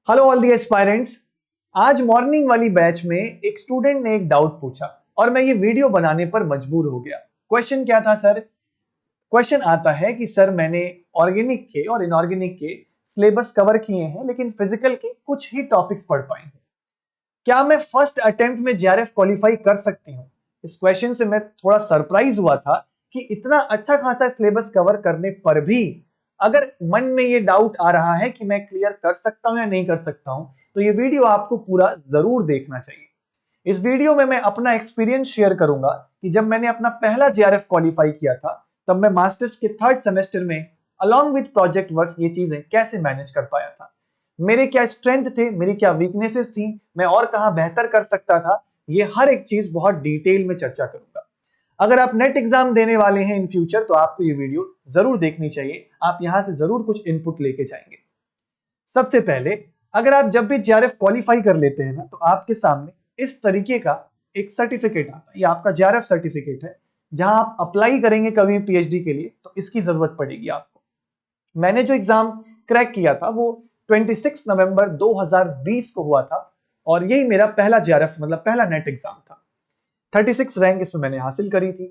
Hello all the aspirants. आज morning वाली batch में एक स्टूडेंट ने एक डाउट पूछा और मैं ये वीडियो बनाने पर मजबूर हो गया। क्वेश्चन क्या था सर? क्वेश्चन आता है कि सर मैंने ऑर्गेनिक के और इनऑर्गेनिक के सिलेबस कवर किए हैं लेकिन फिजिकल के कुछ ही टॉपिक्स पढ़ पाए हैं। क्या मैं फर्स्ट अटेम्प्ट में जेआरएफ क्वालिफाई कर सकती हूँ? इस क्वेश्चन से मैं थोड़ा सरप्राइज हुआ था कि इतना अच्छा खासा सिलेबस कवर करने पर भी अगर मन में ये डाउट आ रहा है कि मैं क्लियर कर सकता हूं या नहीं कर सकता हूं, तो ये वीडियो आपको पूरा जरूर देखना चाहिए। इस वीडियो में मैं अपना एक्सपीरियंस शेयर करूंगा कि जब मैंने अपना पहला जेआरएफ क्वालिफाई किया था तब मैं मास्टर्स के थर्ड सेमेस्टर में अलॉन्ग विद प्रोजेक्ट वर्क ये चीजें कैसे मैनेज कर पाया था, मेरे क्या स्ट्रेंथ थे, मेरी क्या वीकनेसेस थी, मैं और कहां बेहतर कर सकता था। ये हर एक चीज बहुत डिटेल में चर्चा करूंगा। अगर आप नेट एग्जाम देने वाले हैं इन फ्यूचर तो आपको ये वीडियो जरूर देखनी चाहिए। आप यहां से जरूर कुछ इनपुट लेके जाएंगे। सबसे पहले, अगर आप जब भी जेआरएफ क्वालिफाई कर लेते हैं ना तो आपके सामने इस तरीके का एक सर्टिफिकेट आता है। ये आपका जेआरएफ सर्टिफिकेट है। जहां आप अप्लाई करेंगे कभी पीएचडी के लिए तो इसकी जरूरत पड़ेगी आपको। मैंने जो एग्जाम क्रैक किया था वो 26 नवंबर 2020 को हुआ था और यही मेरा पहला जेआरएफ मतलब पहला नेट एग्जाम था। 36 रैंक इसमें मैंने हासिल करी थी।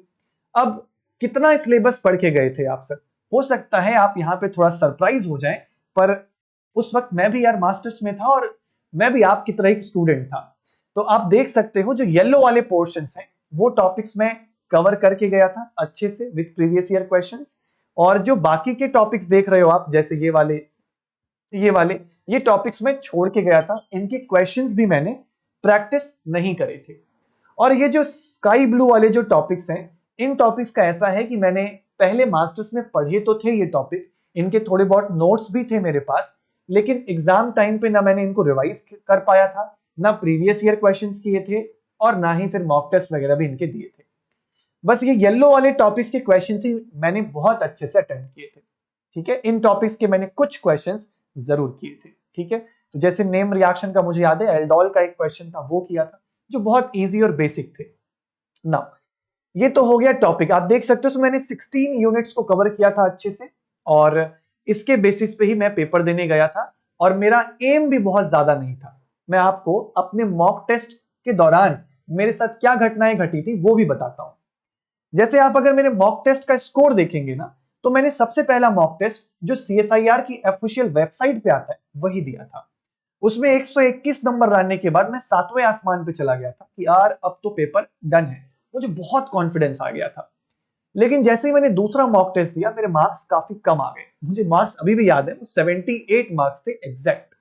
अब कितना सिलेबस पढ़ के गए थे आप सर? हो सकता है आप यहां पे थोड़ा सरप्राइज हो जाएं, पर उस वक्त मैं भी यार मास्टर्स में था और मैं भी आपकी तरह एक स्टूडेंट था। तो आप देख सकते हो जो येलो वाले पोर्शंस हैं वो टॉपिक्स में कवर करके गया था अच्छे से विद प्रीवियस ईयर क्वेश्चंस। और जो बाकी के टॉपिक्स देख रहे हो आप, जैसे ये वाले ये टॉपिक्स में छोड़ के गया था। इनके क्वेश्चंस भी मैंने प्रैक्टिस नहीं करे थे। और ये जो स्काई ब्लू वाले जो टॉपिक्स हैं, इन टॉपिक्स का ऐसा है कि मैंने पहले मास्टर्स में पढ़े तो थे ये टॉपिक, इनके थोड़े बहुत नोट्स भी थे मेरे पास, लेकिन एग्जाम टाइम पे ना मैंने इनको रिवाइज कर पाया था, ना प्रीवियस ईयर क्वेश्चंस किए थे और ना ही फिर मॉक टेस्ट वगैरह भी इनके दिए थे। बस ये येलो वाले टॉपिक्स के क्वेश्चंस ही मैंने बहुत अच्छे से अटेम्प्ट किए थे। ठीक है, इन टॉपिक्स के मैंने कुछ क्वेश्चंस जरूर किए थे। ठीक है, तो जैसे नेम रिएक्शन का मुझे याद है, एल्डोल का एक क्वेश्चन था वो किया था, जो बहुत इजी और बेसिक थे ना। ये तो हो गया टॉपिक। आप देख सकते हो तो मैंने 16 यूनिट्स को कवर किया था अच्छे से और इसके बेसिस पे ही मैं पेपर देने गया था। और मेरा एम भी बहुत ज्यादा नहीं था। मैं आपको अपने मॉक टेस्ट के दौरान मेरे साथ क्या घटनाएं घटी थी वो भी बताता हूं। जैसे आप अगर मेरे मॉक टेस्ट का स्कोर देखेंगे ना, तो मैंने सबसे पहला मॉक टेस्ट जो सीएसआईआर की ऑफिशियल वेबसाइट पे आता है वही दिया था। उसमें 121 नंबर लाने के बाद मैं सातवें आसमान पे चला गया था कि यार अब तो पेपर डन है। मुझे बहुत कॉन्फिडेंस आ गया था। लेकिन जैसे ही मैंने दूसरा मॉक टेस्ट दिया मेरे मार्क्स काफी कम आ गए। मुझे मार्क्स अभी भी याद है, वो 78 मार्क्स थे एग्जैक्ट।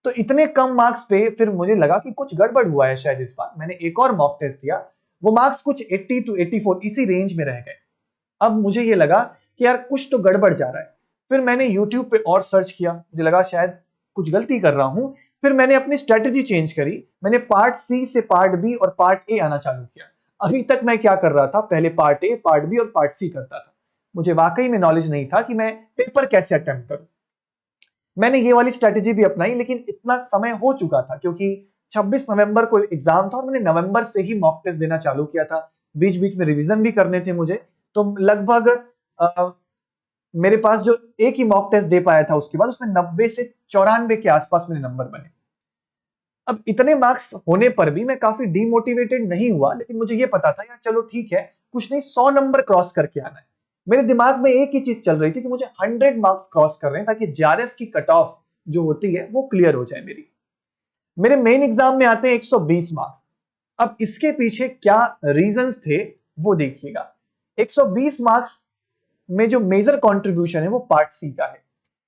तो इतने कम मार्क्स पे फिर मुझे लगा कि कुछ गड़बड़ हुआ है शायद इस बार। मैंने एक और मॉक टेस्ट दिया, वो मार्क्स कुछ 80 टू 84 इसी रेंज में रह गए। अब मुझे ये लगा कि यार कुछ तो गड़बड़ जा रहा है। फिर मैंने यूट्यूब पे और सर्च किया, मुझे लगा शायद कुछ गलती कर रहा हूं। फिर मैंने अपनी स्ट्रेटेजी चेंज करी, मैंने पार्ट सी से पार्ट बी और पार्ट ए आना चालू किया। अभी तक मैं क्या कर रहा था, पहले पार्ट ए, पार्ट बी और पार्ट सी करता था। मुझे वाकई में नॉलेज नहीं था कि मैं पेपर कैसे अटेम्प्ट करूं। मैंने ये वाली स्ट्रेटेजी भी अपनाई, लेकिन इतना समय हो चुका था क्योंकि 26 नवंबर को एग्जाम था और मैंने नवंबर से ही मॉक टेस्ट देना चालू किया था। बीच बीच में रिवीजन भी करने थे मुझे। तो लगभग मेरे पास जो एक ही मॉक टेस्ट दे पाया था उसके बाद उसमें 90 से 94 के आसपास मेरे नंबर बने। अब इतने मार्क्स होने पर भी मैं काफी डीमोटिवेटेड नहीं हुआ, लेकिन मुझे ये पता था यार चलो ठीक है, कुछ नहीं 100 नंबर क्रॉस करके आना है। मेरे दिमाग में एक ही चीज चल रही थी कि मुझे 100 मार्क्स क्रॉस कर रहे हैं ताकि जेआरएफ की कट ऑफ जो होती है वो क्लियर हो जाए मेरी। मेरे मेन एग्जाम में आते हैं 120 मार्क्स। अब इसके पीछे क्या रीजंस थे वो देखिएगा। 120 मार्क्स में जो मेजर कंट्रीब्यूशन है वो पार्ट सी का है।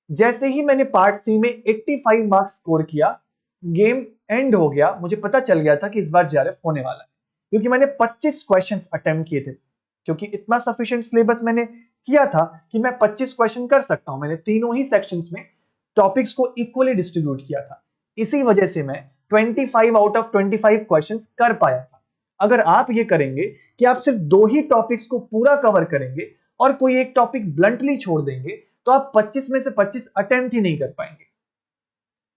जैसे ही मैंने पार्ट सी में 85 मार्क्स स्कोर किया, गेम एंड हो गया। मुझे पता चल गया था कि इस बार जेआरएफ होने वाला है क्योंकि मैंने 25 क्वेश्चंस अटेम्प्ट किए थे। क्योंकि इतना सफिशिएंट सिलेबस मैंने किया था कि मैं 25 क्वेश्चन कर सकता हूं। मैंने तीनों ही सेक्शंस में टॉपिक्स को इक्वली डिस्ट्रीब्यूट किया था। इसी वजह से मैं 25 आउट ऑफ 25 क्वेश्चंस कर पाया था। अगर आप ये करेंगे कि आप सिर्फ दो ही टॉपिक्स को पूरा कवर करेंगे और कोई एक टॉपिक ब्लंटली छोड़ देंगे तो आप 25 में से 25 अटेम्प्ट ही नहीं कर पाएंगे।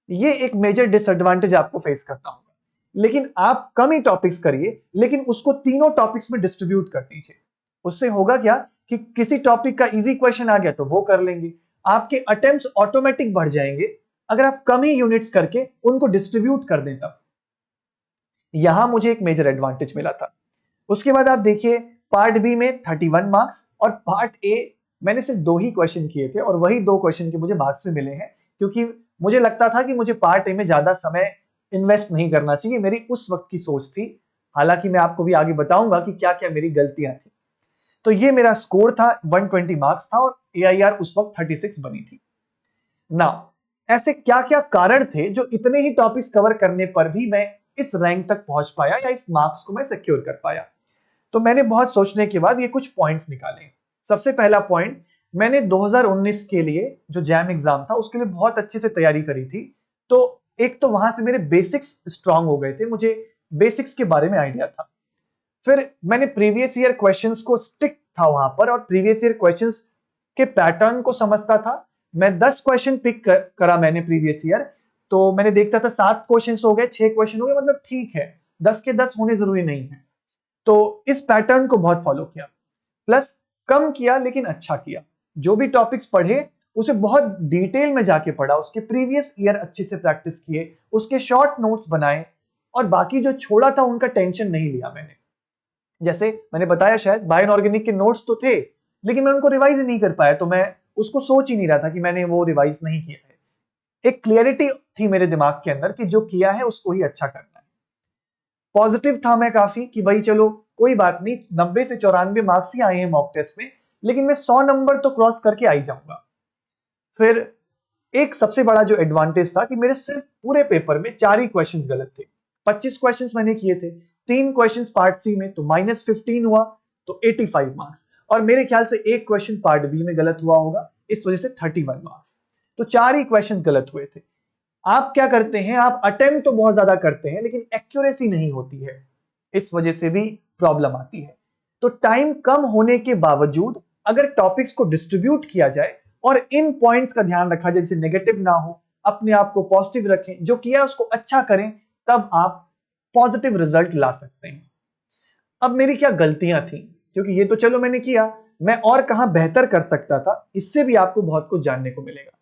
ये एक मेजर डिसएडवांटेज आपको फेस करना होगा। लेकिन आप कम ही टॉपिक्स करिए, लेकिन उसको तीनों टॉपिक्स में डिस्ट्रीब्यूट कर दीजिए। उससे होगा क्या कि किसी टॉपिक का इजी क्वेश्चन आ गया तो वो कर लेंगे, आपके अटेम्प्ट्स ऑटोमेटिक बढ़ जाएंगे अगर आप कम ही यूनिट्स करके उनको डिस्ट्रीब्यूट कर दें तब। यहां मुझे एक मेजर एडवांटेज मिला था। उसके बाद आप देखिए पार्ट बी में 31 मार्क्स और पार्ट ए मैंने सिर्फ 2 ही क्वेश्चन किए थे और वही 2 क्वेश्चन के मुझे मार्क्स भी मिले हैं, क्योंकि मुझे लगता था कि मुझे पार्ट ए में ज्यादा समय इन्वेस्ट नहीं करना चाहिए। मेरी उस वक्त की सोच थी। हालांकि मैं आपको भी आगे बताऊंगा कि क्या क्या मेरी गलतियां थी। तो ये मेरा स्कोर था, 120 मार्क्स था और AIR उस वक्त 36 बनी थी ना। ऐसे क्या क्या कारण थे जो इतने ही टॉपिक्स कवर करने पर भी मैं इस रैंक तक पहुंच पाया या इस मार्क्स को मैं सिक्योर कर पाया? तो मैंने बहुत सोचने के बाद ये कुछ पॉइंट्स निकाले। सबसे पहला पॉइंट, मैंने 2019 के लिए जो जैम एग्जाम था उसके लिए बहुत अच्छे से तैयारी करी थी। तो एक तो वहां से मेरे बेसिक्स स्ट्रांग हो गए थे, मुझे बेसिक्स के बारे में आइडिया था। फिर मैंने प्रीवियस ईयर क्वेश्चंस को स्टिक था वहां पर और प्रीवियस ईयर क्वेश्चंस के पैटर्न को समझता था। मैं 10 क्वेश्चन पिक करा मैंने प्रीवियस ईयर, तो मैंने देखता था 7 क्वेश्चंस हो गए, 6 क्वेश्चन हो गए, मतलब ठीक है, 10 के 10 होने जरूरी नहीं है। तो इस पैटर्न को बहुत फॉलो किया, प्लस कम किया लेकिन अच्छा किया। जो भी टॉपिक्स पढ़े उसे बहुत डिटेल में जाके पढ़ा, उसके प्रीवियस ईयर अच्छे से प्रैक्टिस किए, उसके शॉर्ट नोट्स बनाए और बाकी जो छोड़ा था उनका टेंशन नहीं लिया मैंने। जैसे मैंने बताया शायद बायो ऑर्गेनिक के नोट्स तो थे लेकिन मैं उनको रिवाइज ही नहीं कर पाया, तो मैं उसको सोच ही नहीं रहा था कि मैंने वो रिवाइज नहीं किया है। एक क्लियरिटी थी मेरे दिमाग के अंदर कि जो किया है उसको ही अच्छा करना है। पॉजिटिव था मैं काफी कि भाई चलो कोई बात नहीं, 90 से 94 मार्क्स ही आए हैं मॉक टेस्ट में, लेकिन मैं 100 नंबर तो क्रॉस करके आ ही जाऊंगा। फिर एक सबसे बड़ा जो एडवांटेज था कि मेरे सिर्फ पूरे पेपर में 4 ही क्वेश्चंस गलत थे। 25 क्वेश्चंस मैंने किए थे, 3 क्वेश्चंस पार्ट सी में, तो -15 हुआ, तो 85 मार्क्स। और मेरे ख्याल से एक क्वेश्चन पार्ट बी में गलत हुआ होगा, इस वजह से 31 मार्क्स। तो 4 ही क्वेश्चन गलत हुए थे। आप क्या करते हैं, आप अटेम्प्ट तो बहुत ज्यादा करते हैं लेकिन एक्यूरेसी नहीं होती है, इस वजह से भी प्रॉब्लम आती है। तो टाइम कम होने के बावजूद अगर टॉपिक्स को डिस्ट्रीब्यूट किया जाए और इन पॉइंट्स का ध्यान रखा जाए, जैसे नेगेटिव ना हो, अपने आप को पॉजिटिव रखें, जो किया उसको अच्छा करें, तब आप पॉजिटिव रिजल्ट ला सकते हैं। अब मेरी क्या गलतियां थी, क्योंकि ये तो चलो मैंने किया, मैं और कहां बेहतर कर सकता था, इससे भी आपको बहुत कुछ जानने को मिलेगा।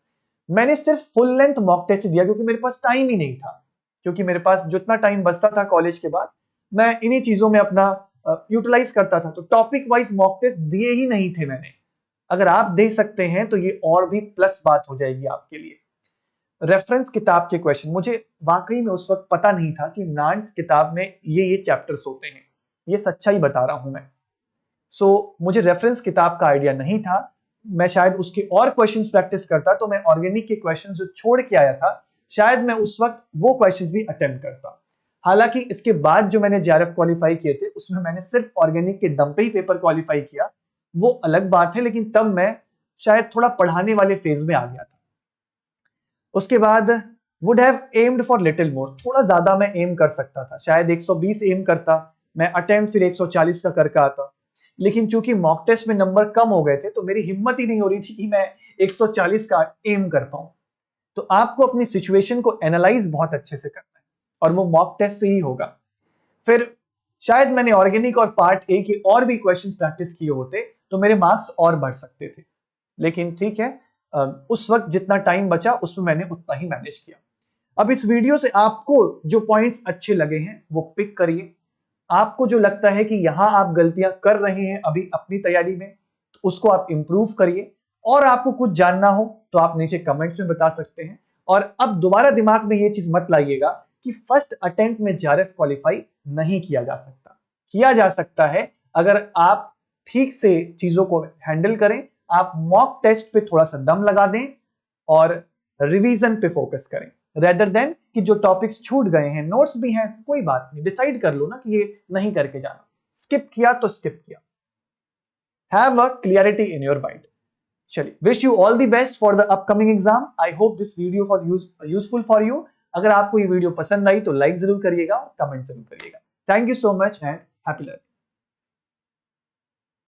मैंने सिर्फ फुल लेंथ मॉक टेस्ट दिया क्योंकि मेरे पास टाइम ही नहीं था, क्योंकि मेरे पास जितना टाइम बचता था कॉलेज के बाद मैं इन्हीं चीजों में अपना यूटिलाइज करता था। तो टॉपिक वाइज मॉक टेस्ट दिए ही नहीं थे मैंने। अगर आप दे सकते हैं तो ये और भी प्लस बात हो जाएगी आपके लिए। रेफरेंस किताब के क्वेश्चन, मुझे वाकई में उस वक्त पता नहीं था कि नान्स किताब में ये चैप्टर्स होते हैं, ये सच्चाई बता रहा हूं मैं। मुझे रेफरेंस किताब का आइडिया नहीं था। मैं शायद उसके और क्वेश्चंस प्रैक्टिस करता तो मैं ऑर्गेनिक के क्वेश्चंस जो छोड़ के आया था, शायद मैं उस वक्त वो क्वेश्चंस भी अटेम्प्ट करता। हालांकि इसके बाद जो मैंने JRF क्वालिफाई किए थे उसमें मैंने सिर्फ ऑर्गेनिक के दम पे ही पेपर क्वालिफाई किया, वो अलग बात है, लेकिन तब मैं शायद थोड़ा पढ़ाने वाले फेज में आ गया था। उसके बाद would have aimed for little more, थोड़ा ज्यादा मैं एम कर सकता था, शायद 120 एम करता, मैं अटेम्प्ट फिर 140 का करके आता। लेकिन चूंकि मॉक टेस्ट में नंबर कम हो गए थे तो मेरी हिम्मत ही नहीं हो रही थी कि मैं 140 का एम कर पाऊं। तो आपको अपनी सिचुएशन को एनालाइज बहुत अच्छे से करना है और वो मॉक टेस्ट से ही होगा। फिर शायद मैंने ऑर्गेनिक और पार्ट ए के और भी क्वेश्चंस प्रैक्टिस किए होते तो मेरे मार्क्स और बढ़ सकते थे, लेकिन ठीक है, उस वक्त जितना टाइम बचा उसमें मैंने उतना ही मैनेज किया। अब इस वीडियो से आपको जो पॉइंट्स अच्छे लगे हैं वो पिक करिए। आपको जो लगता है कि यहां आप गलतियां कर रहे हैं अभी अपनी तैयारी में, तो उसको आप इंप्रूव करिए। और आपको कुछ जानना हो तो आप नीचे कमेंट्स में बता सकते हैं। और अब दोबारा दिमाग में ये चीज मत लाइएगा कि फर्स्ट अटेम्प्ट में JRF क्वालिफाई नहीं किया जा सकता। किया जा सकता है अगर आप ठीक से चीजों को हैंडल करें, आप मॉक टेस्ट पे थोड़ा सा दम लगा दें और रिवीजन पे फोकस करें, रेदर देन कि जो टॉपिक्स छूट गए हैं, नोट्स भी हैं, कोई बात नहीं, डिसाइड कर लो ना कि ये नहीं करके जाना, स्किप किया तो स्किप किया। Have a clarity in your mind. चलिए, wish you all the best for the upcoming exam. I hope this video was useful for you. अगर आपको ये वीडियो पसंद आई तो लाइक जरूर करिएगा और कमेंट जरूर करिएगा। Thank you so much and happy learning.